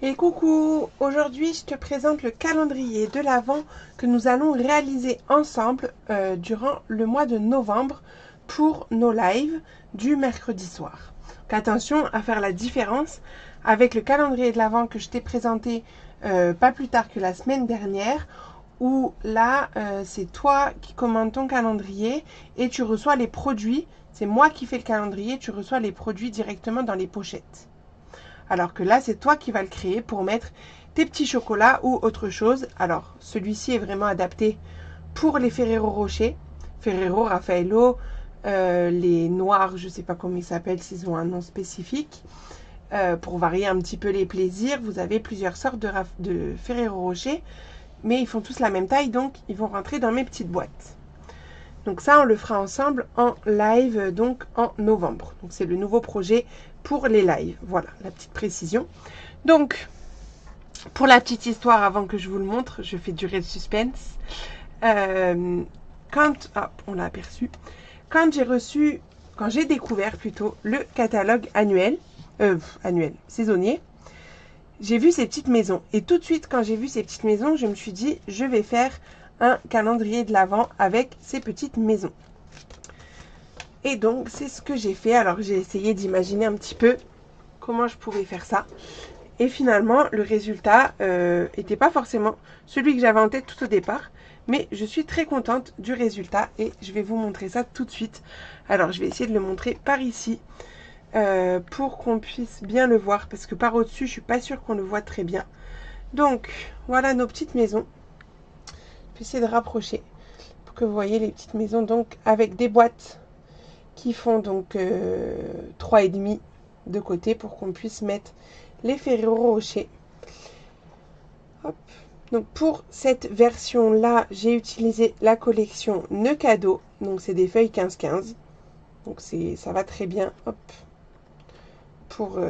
Et coucou, aujourd'hui je te présente le calendrier de l'Avent que nous allons réaliser ensemble durant le mois de novembre pour nos lives du mercredi soir. Donc attention à faire la différence avec le calendrier de l'Avent que je t'ai présenté pas plus tard que la semaine dernière, où là c'est toi qui commandes ton calendrier et tu reçois les produits. C'est moi qui fais le calendrier, tu reçois les produits directement dans les pochettes. Alors que là, c'est toi qui vas le créer pour mettre tes petits chocolats ou autre chose. Alors, celui-ci est vraiment adapté pour les Ferrero Rocher, Ferrero, Raffaello, les noirs, je ne sais pas comment ils s'appellent, s'ils ont un nom spécifique. Pour varier un petit peu les plaisirs, vous avez plusieurs sortes de Ferrero Rocher, mais ils font tous la même taille, donc ils vont rentrer dans mes petites boîtes. Donc ça, on le fera ensemble en live, donc en novembre. Donc c'est le nouveau projet pour les lives. Voilà, la petite précision. Donc, pour la petite histoire, avant que je vous le montre, je fais durer le suspense. On l'a aperçu. Quand j'ai découvert plutôt le catalogue saisonnier, j'ai vu ces petites maisons. Et tout de suite, quand j'ai vu ces petites maisons, je me suis dit, je vais faire un calendrier de l'Avent avec ces petites maisons. Et donc, c'est ce que j'ai fait. Alors, j'ai essayé d'imaginer un petit peu comment je pouvais faire ça. Et finalement, le résultat n'était pas forcément celui que j'avais en tête tout au départ. Mais je suis très contente du résultat et je vais vous montrer ça tout de suite. Alors, je vais essayer de le montrer par ici pour qu'on puisse bien le voir. Parce que par au-dessus, je suis pas sûre qu'on le voit très bien. Donc, voilà nos petites maisons. Je vais essayer de rapprocher pour que vous voyez les petites maisons. Donc, avec des boîtes qui font donc 3,5 de côté pour qu'on puisse mettre les Ferrero Rocher. Hop. Donc pour cette version là, j'ai utilisé la collection Nœud Cadeau. Donc c'est des feuilles 15-15. Donc ça va très bien, hop, pour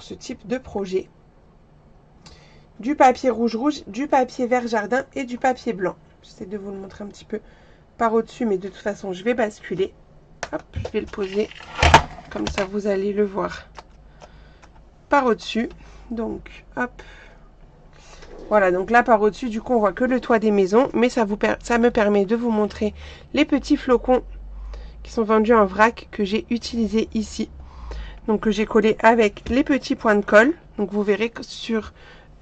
ce type de projet. Du papier rouge, du papier vert jardin et du papier blanc. J'essaie de vous le montrer un petit peu par au-dessus, mais de toute façon je vais basculer. Hop, je vais le poser, comme ça vous allez le voir par au-dessus. Donc, hop. Voilà, donc là par au-dessus, du coup, on voit que le toit des maisons, mais ça me permet de vous montrer les petits flocons qui sont vendus en vrac que j'ai utilisé ici. Donc, que j'ai collé avec les petits points de colle. Donc, vous verrez que sur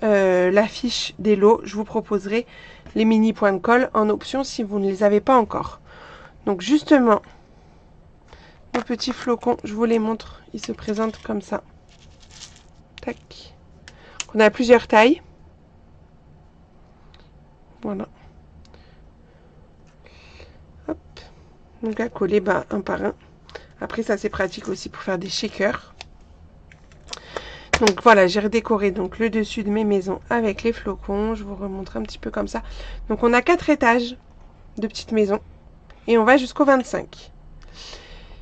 l'affiche des lots, je vous proposerai les mini points de colle en option si vous ne les avez pas encore. Donc, justement, nos petits flocons, je vous les montre. Ils se présentent comme ça. Tac. On a plusieurs tailles. Voilà. Hop. Donc à coller un par un. Après ça c'est pratique aussi pour faire des shakers. Donc voilà, j'ai redécoré donc le dessus de mes maisons avec les flocons. Je vous remontre un petit peu comme ça. Donc on a 4 étages de petites maisons. Et on va jusqu'au 25.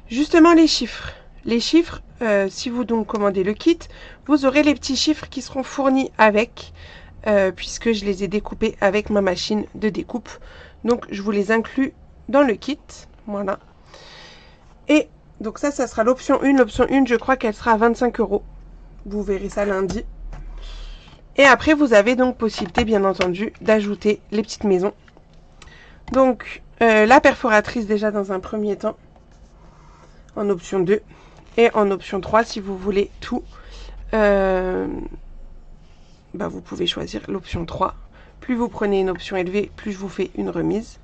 Justement les chiffres. Les chiffres, si vous donc commandez le kit, vous aurez les petits chiffres qui seront fournis avec, puisque je les ai découpés avec ma machine de découpe. Donc je vous les inclus dans le kit. Voilà. Et donc ça sera l'option 1. L'option 1, je crois qu'elle sera à 25 €. Vous verrez ça lundi. Et après, vous avez donc possibilité, bien entendu, d'ajouter les petites maisons. Donc, la perforatrice déjà dans un premier temps, en option 2. Et en option 3, si vous voulez tout, vous pouvez choisir l'option 3. Plus vous prenez une option élevée, plus je vous fais une remise.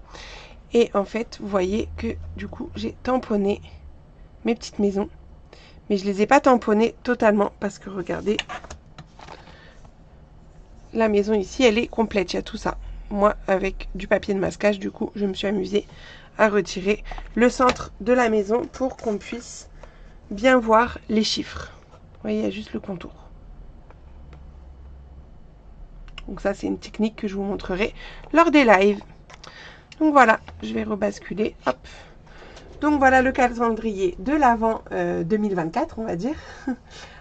Et en fait, vous voyez que du coup, j'ai tamponné mes petites maisons. Mais je ne les ai pas tamponnées totalement parce que regardez, la maison ici, elle est complète. Il y a tout ça. Moi, avec du papier de masquage, du coup, je me suis amusée à retirer le centre de la maison pour qu'on puisse bien voir les chiffres. Vous voyez, il y a juste le contour. Donc ça, c'est une technique que je vous montrerai lors des lives. Donc voilà, je vais rebasculer. Hop. Donc voilà le calendrier de l'Avent 2024, on va dire,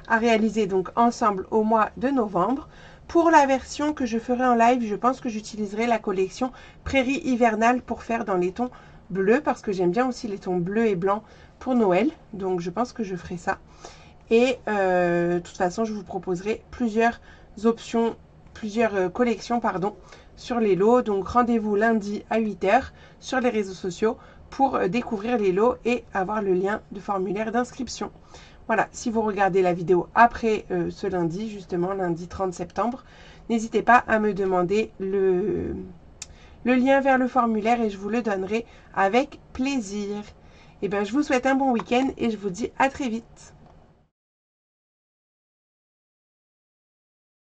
à réaliser donc ensemble au mois de novembre. Pour la version que je ferai en live, je pense que j'utiliserai la collection Prairie hivernale pour faire dans les tons bleus, parce que j'aime bien aussi les tons bleus et blancs pour Noël. Donc je pense que je ferai ça. Et de toute façon, je vous proposerai plusieurs options, plusieurs collections, pardon, sur les lots. Donc rendez-vous lundi à 8 h sur les réseaux sociaux pour découvrir les lots et avoir le lien de formulaire d'inscription. Voilà, si vous regardez la vidéo après ce lundi, justement lundi 30 septembre, n'hésitez pas à me demander le lien vers le formulaire et je vous le donnerai avec plaisir. Et bien, je vous souhaite un bon week-end et je vous dis à très vite.